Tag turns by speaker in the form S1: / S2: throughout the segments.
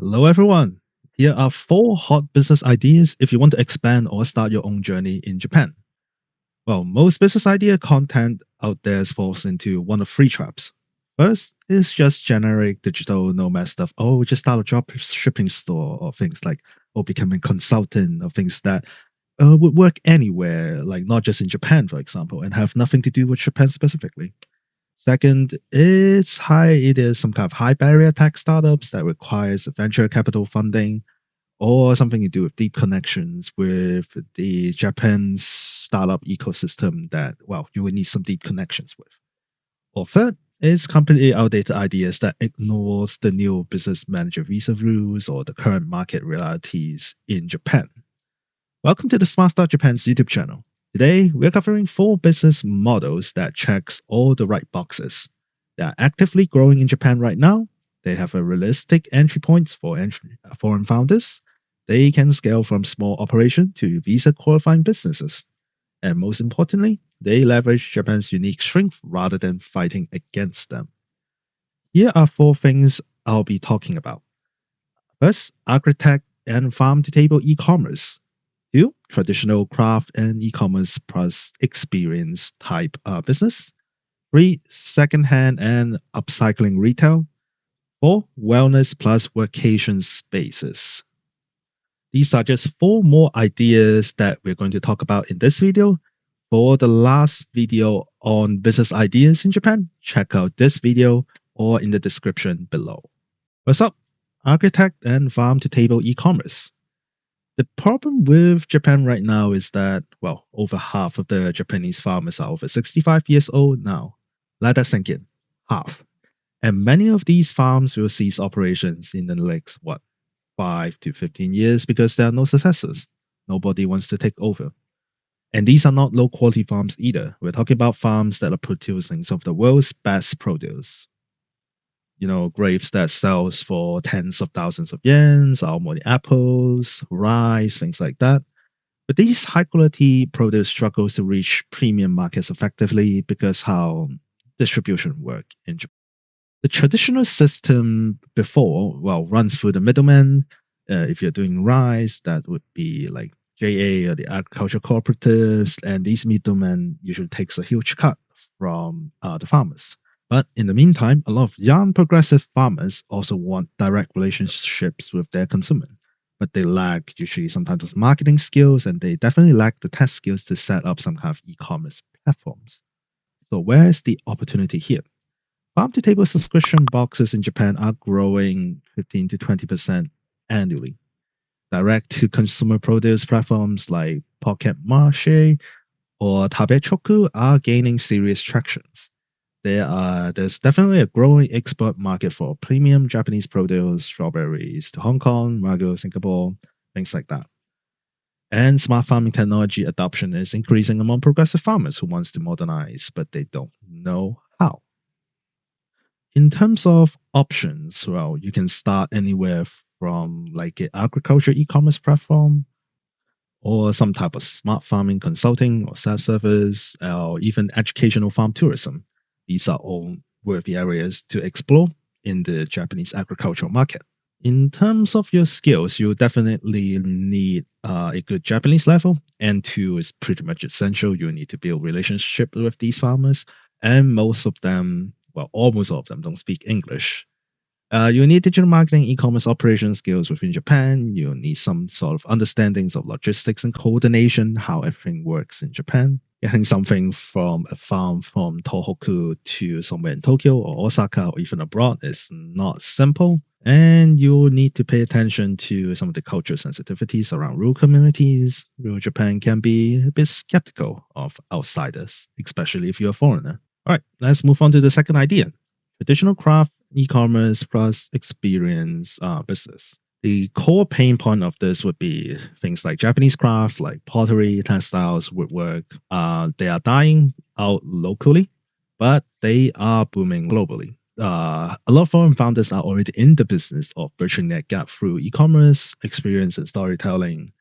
S1: Hello, everyone. Here are 4 hot business ideas if you want to expand or start your own journey in Japan. Well, most business idea content out there falls into one of 3 traps. First is just generic digital nomad stuff. Oh, just start a drop shipping store or things like, or become a consultant or things that would work anywhere, like not just in Japan, for example, and have nothing to do with Japan specifically. Second, it is some kind of high barrier tech startups that requires venture capital funding or something to do with deep connections with the Japan's startup ecosystem that, well, you would need some deep connections with. Or third, is completely outdated ideas that ignores the new business manager visa rules or the current market realities in Japan. Welcome to the SmartStart Japan's YouTube channel. Today, we're covering 4 business models that checks all the right boxes. They are actively growing in Japan right now. They have a realistic entry point for foreign founders. They can scale from small operation to visa qualifying businesses. And most importantly, they leverage Japan's unique strength rather than fighting against them. Here are 4 things I'll be talking about. First, Agri-tech and farm-to-table e-commerce. 2, traditional craft and e-commerce plus experience type business. 3, secondhand and upcycling retail. 4, wellness plus workation spaces. These are just 4 more ideas that we're going to talk about in this video. For the last video on business ideas in Japan, check out this video or in the description below. What's up? Agri-tech and farm-to-table e-commerce. The problem with Japan right now is that, well, over half of the Japanese farmers are over 65 years old now. Let that sink in. Half. And many of these farms will cease operations in the next, 5 to 15 years because there are no successors. Nobody wants to take over. And these are not low quality farms either. We're talking about farms that are producing some of the world's best produce. Grapes that sells for tens of thousands of yens, almond apples, rice, things like that. But these high quality produce struggles to reach premium markets effectively because how distribution work in Japan. The traditional system before, runs through the middleman. If you're doing rice, that would be like JA or the agricultural cooperatives, and these middlemen usually takes a huge cut from the farmers. But in the meantime, a lot of young progressive farmers also want direct relationships with their consumer. But they lack usually sometimes marketing skills, and they definitely lack the tech skills to set up some kind of e-commerce platforms. So where is the opportunity here? Farm-to-table subscription boxes in Japan are growing 15 to 20% annually. Direct-to-consumer produce platforms like Pocket Marché or Tabechoku are gaining serious tractions. There's definitely a growing export market for premium Japanese produce, strawberries to Hong Kong, mango, Singapore, things like that. And smart farming technology adoption is increasing among progressive farmers who wants to modernize, but they don't know how. In terms of options, you can start anywhere from like an agriculture e-commerce platform or some type of smart farming consulting or self-service or even educational farm tourism. These are all worthy areas to explore in the Japanese agricultural market. In terms of your skills, you definitely need a good Japanese level. N2 is pretty much essential. You need to build relationship with these farmers, and most of them, almost all of them don't speak English. You need digital marketing, e-commerce operation skills within Japan. You need some sort of understandings of logistics and coordination, how everything works in Japan. Getting something from a farm from Tohoku to somewhere in Tokyo or Osaka or even abroad is not simple. And you'll need to pay attention to some of the cultural sensitivities around rural communities. Rural Japan can be a bit skeptical of outsiders, especially if you're a foreigner. All right, let's move on to the second idea. Traditional craft, e-commerce plus experience business. The core pain point of this would be things like Japanese craft, like pottery, textiles, woodwork. They are dying out locally, but they are booming globally. A lot of foreign founders are already in the business of bridging that gap through e-commerce, experience, and storytelling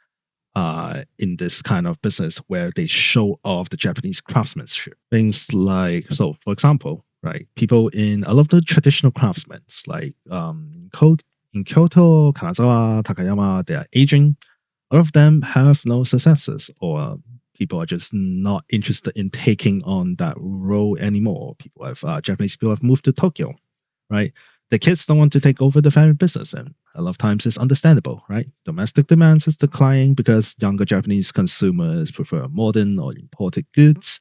S1: in this kind of business where they show off the Japanese craftsmanship. Things like, so for example, right, people in a lot of the traditional craftsmen, like in Kyoto, Kanazawa, Takayama, they are aging. A lot of them have no successors, or people are just not interested in taking on that role anymore. Japanese people have moved to Tokyo, right? The kids don't want to take over the family business, and a lot of times it's understandable, right? Domestic demand is declining because younger Japanese consumers prefer modern or imported goods.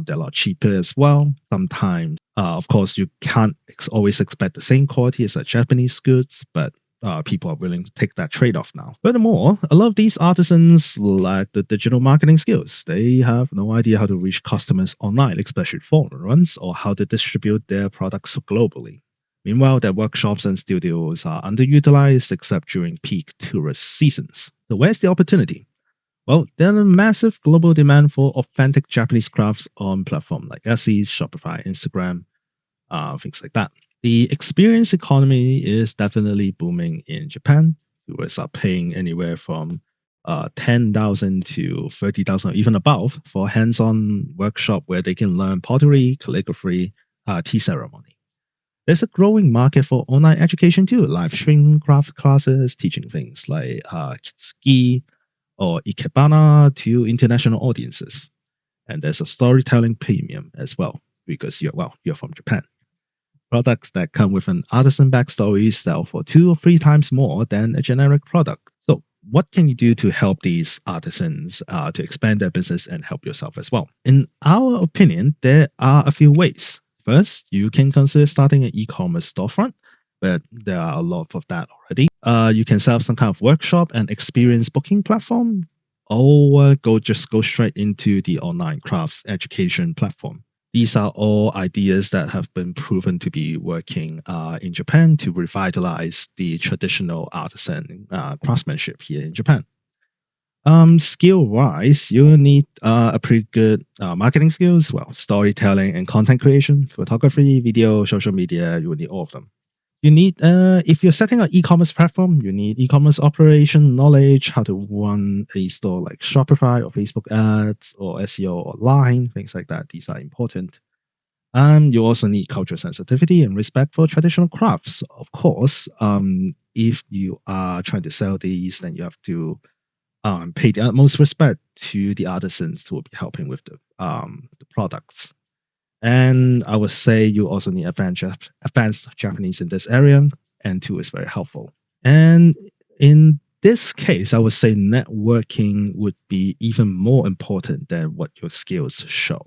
S1: They're a lot cheaper as well. Sometimes, of course, you can't always expect the same quality as a Japanese goods, but people are willing to take that trade-off now. Furthermore, a lot of these artisans lack the digital marketing skills. They have no idea how to reach customers online, especially foreign ones, or how to distribute their products globally. Meanwhile, their workshops and studios are underutilized except during peak tourist seasons. So where's the opportunity? Well, there's a massive global demand for authentic Japanese crafts on platforms like Etsy, Shopify, Instagram, things like that. The experience economy is definitely booming in Japan. Viewers are paying anywhere from 10,000 to 30,000 or even above for a hands-on workshop where they can learn pottery, calligraphy, tea ceremony. There's a growing market for online education too, live stream craft classes, teaching things like kitsugi or ikebana to international audiences. And there's a storytelling premium as well, because you're from Japan. Products that come with an artisan backstory sell for 2 or 3 times more than a generic product. So, what can you do to help these artisans to expand their business and help yourself as well? In our opinion, there are a few ways. First, you can consider starting an e-commerce storefront, but there are a lot of that already. You can set up some kind of workshop and experience booking platform, or go straight into the online crafts education platform. These are all ideas that have been proven to be working in Japan to revitalize the traditional artisan craftsmanship here in Japan. Skill-wise, you need a pretty good marketing skills, well, storytelling and content creation, photography, video, social media, you will need all of them. You need, if you're setting an e-commerce platform, you need e-commerce operation knowledge, how to run a store like Shopify or Facebook ads or SEO or Line, things like that. These are important. You also need cultural sensitivity and respect for traditional crafts. Of course, if you are trying to sell these, then you have to pay the utmost respect to the artisans who will be helping with the products. And I would say you also need advanced Japanese in this area, and two is very helpful. And in this case, I would say networking would be even more important than what your skills show.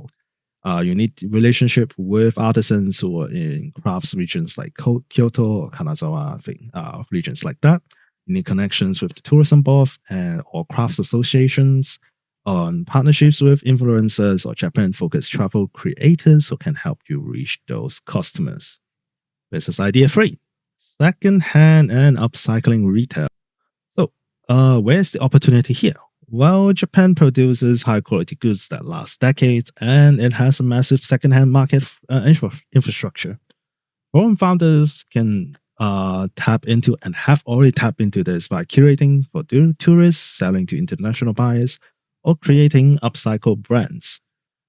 S1: You need relationship with artisans who are in crafts regions like Kyoto or Kanazawa, regions like that. You need connections with the tourism board or crafts associations, on partnerships with influencers or Japan-focused travel creators who can help you reach those customers. Business idea 3: secondhand and upcycling retail. So, where's the opportunity here? Well, Japan produces high-quality goods that last decades, and it has a massive secondhand market infrastructure. Foreign founders can tap into and have already tapped into this by curating for tourists, selling to international buyers, or creating upcycle brands.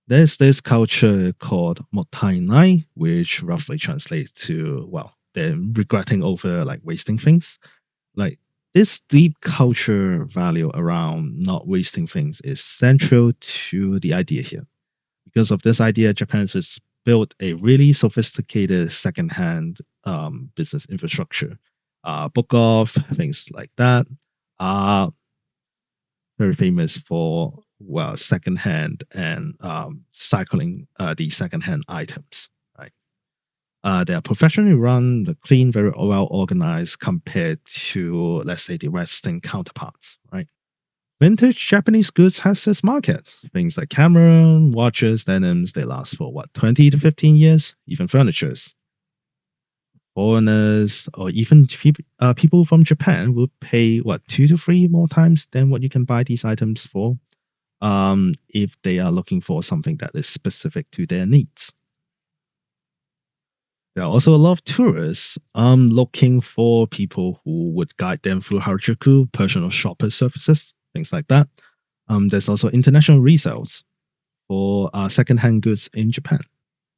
S1: There's this culture called Mottainai, which roughly translates to, well, they're regretting over like wasting things. Like this deep culture value around not wasting things is central to the idea here. Because of this idea, Japan has built a really sophisticated secondhand business infrastructure. Book off, things like that. Very famous for, well, secondhand and cycling these secondhand items. Right? They are professionally run, they're clean, very well organized compared to, let's say, the Western counterparts. Right? Vintage Japanese goods has this market. Things like camera, watches, denims, they last for 20 to 15 years, even furnitures. Foreigners or even people from Japan will pay 2 to 3 more times than what you can buy these items for, if they are looking for something that is specific to their needs. There are also a lot of tourists looking for people who would guide them through Harajuku, personal shopper services, things like that. There's also international resales for secondhand goods in Japan.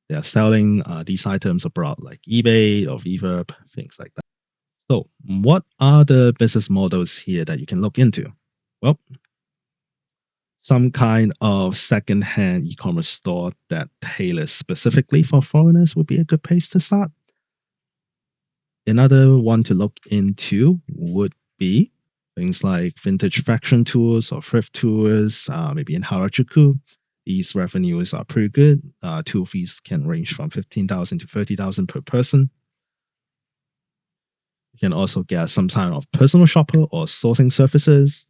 S1: They are selling these items abroad, like eBay or Reverb, things like that. So, what are the business models here that you can look into? Well, some kind of second-hand e-commerce store that tailors specifically for foreigners would be a good place to start. Another one to look into would be things like vintage fraction tours or thrift tours, maybe in Harajuku. These revenues are pretty good. Tour fees can range from 15,000 to 30,000 per person. You can also get some kind of personal shopper or sourcing services.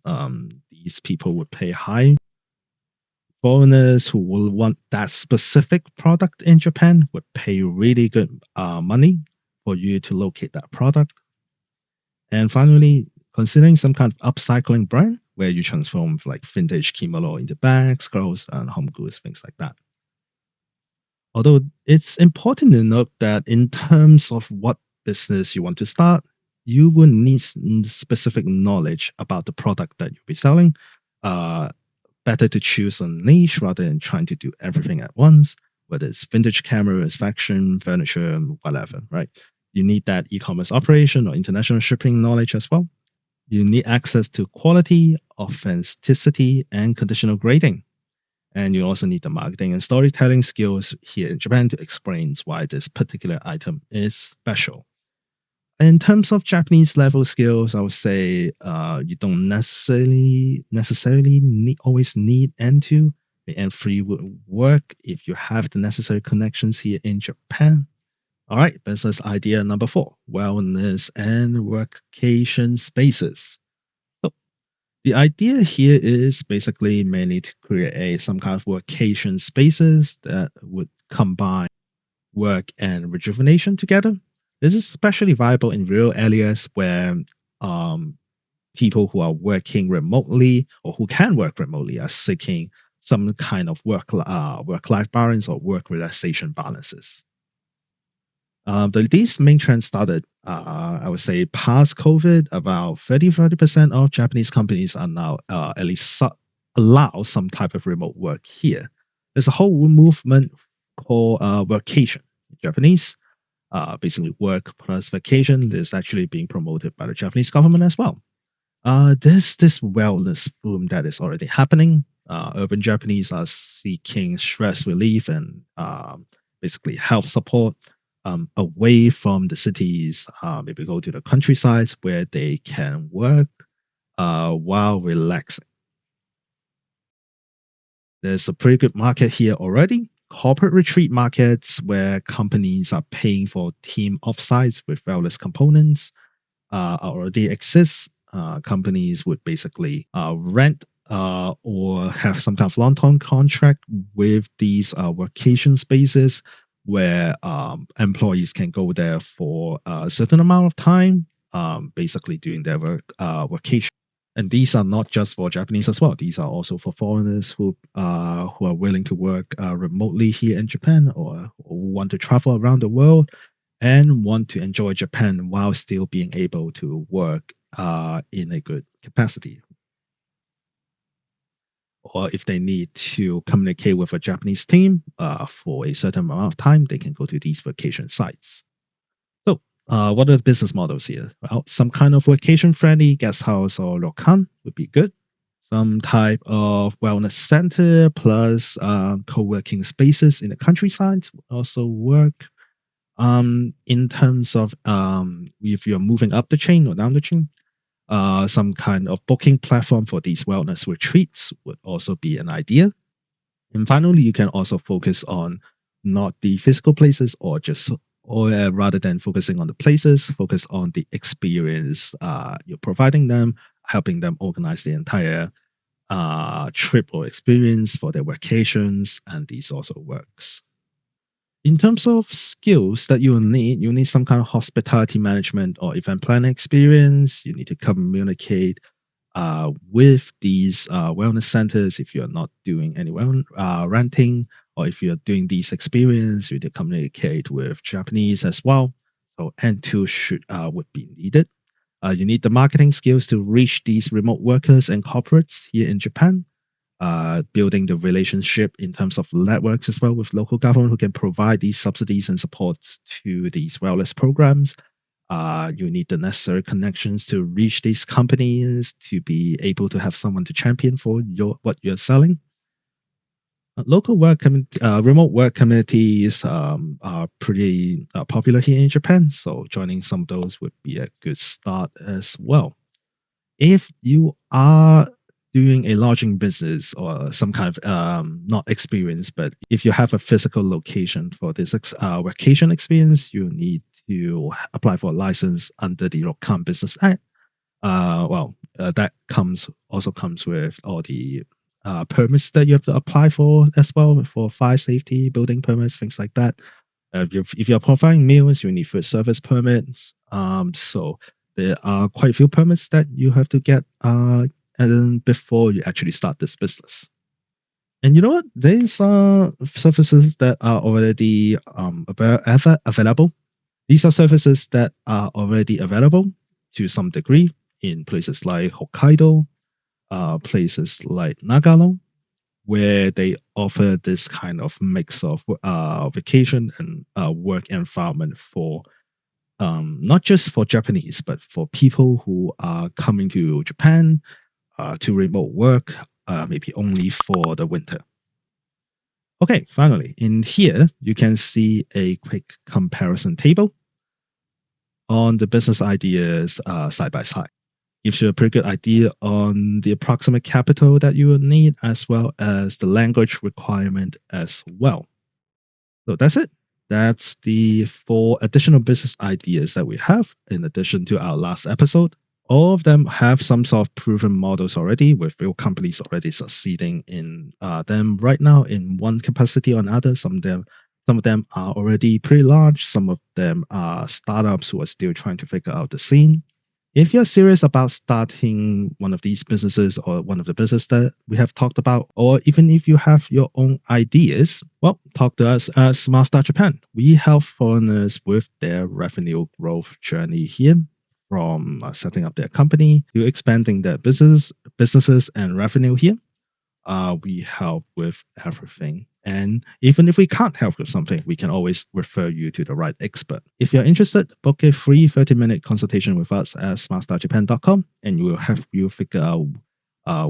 S1: These people would pay high. Foreigners who will want that specific product in Japan would pay really good money for you to locate that product. And finally, considering some kind of upcycling brand where you transform like vintage kimono into bags, clothes, and home goods, things like that. Although it's important to note that in terms of what business you want to start, you will need specific knowledge about the product that you'll be selling. Better to choose a niche rather than trying to do everything at once, whether it's vintage cameras, fashion, furniture, whatever, right? You need that e-commerce operation or international shipping knowledge as well. You need access to quality, authenticity, and conditional grading. And you also need the marketing and storytelling skills here in Japan to explain why this particular item is special. In terms of Japanese level skills, I would say you don't necessarily always need N2. The N3 would work if you have the necessary connections here in Japan. All right, business idea number 4, wellness and workation spaces. So the idea here is basically mainly to create some kind of workation spaces that would combine work and rejuvenation together. This is especially viable in rural areas where um, people who are working remotely or who can work remotely are seeking some kind of work-life balance or work relaxation balances. These main trends started, I would say, past COVID. About 30% of Japanese companies are now at least allow some type of remote work here. There's a whole movement called Workation in Japanese. Basically, work plus vacation is actually being promoted by the Japanese government as well. There's this wellness boom that is already happening. Urban Japanese are seeking stress relief and basically health support away from the cities. Maybe go to the countryside where they can work while relaxing. There's a pretty good market here already. Corporate retreat markets where companies are paying for team offsites with wellness components already exists. Companies would basically rent or have some kind of long-term contract with these workation spaces where employees can go there for a certain amount of time, basically doing their workation. And these are not just for Japanese as well. These are also for foreigners who are willing to work remotely here in Japan or want to travel around the world and want to enjoy Japan while still being able to work in a good capacity. Or if they need to communicate with a Japanese team for a certain amount of time, they can go to these vacation sites. So, what are the business models here? Well, some kind of vacation-friendly guest house or ryokan would be good. Some type of wellness center plus co-working spaces in the countryside would also work. In terms of if you're moving up the chain or down the chain, some kind of booking platform for these wellness retreats would also be an idea. And finally, you can also focus on not the physical places or rather than focusing on the places, focus on the experience you're providing them, helping them organize the entire trip or experience for their vacations, and these also works. In terms of skills that you need some kind of hospitality management or event planning experience. You need to communicate with these wellness centers if you're not doing any renting, or if you're doing these experience, you need to communicate with Japanese as well. So N2 would be needed. You need the marketing skills to reach these remote workers and corporates here in Japan. Building the relationship in terms of networks as well with local government who can provide these subsidies and supports to these wellness programs. You need the necessary connections to reach these companies to be able to have someone to champion for what you're selling. Remote work communities are pretty popular here in Japan, so joining some of those would be a good start as well. If you are doing a lodging business or some kind of not experience, but if you have a physical location for this vacation experience, you need to apply for a license under the Ryokan Business Act. That also comes with all the permits that you have to apply for as well, for fire safety, building permits, things like that. If you're providing meals, you need food service permits. So there are quite a few permits that you have to get and before you actually start this business. And you know what? These are services that are already available. These are services that are already available to some degree in places like Hokkaido, places like Nagano, where they offer this kind of mix of vacation and work environment for not just for Japanese, but for people who are coming to Japan to remote work, maybe only for the winter. Okay, finally, in here, you can see a quick comparison table on the business ideas side by side. Gives you a pretty good idea on the approximate capital that you will need, as well as the language requirement as well. So that's it. That's the 4 additional business ideas that we have in addition to our last episode. All of them have some sort of proven models already, with real companies already succeeding in them right now in one capacity or another. Some of them are already pretty large. Some of them are startups who are still trying to figure out the scene. If you're serious about starting one of these businesses or one of the businesses that we have talked about, or even if you have your own ideas, well, talk to us at SmartStart Japan. We help foreigners with their revenue growth journey here, from setting up their company to expanding their businesses and revenue here. We help with everything. And even if we can't help with something, we can always refer you to the right expert. If you're interested, book a free 30-minute consultation with us at smartstartjapan.com, and we will help you figure out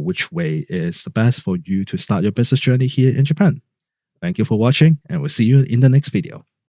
S1: which way is the best for you to start your business journey here in Japan. Thank you for watching, and we'll see you in the next video.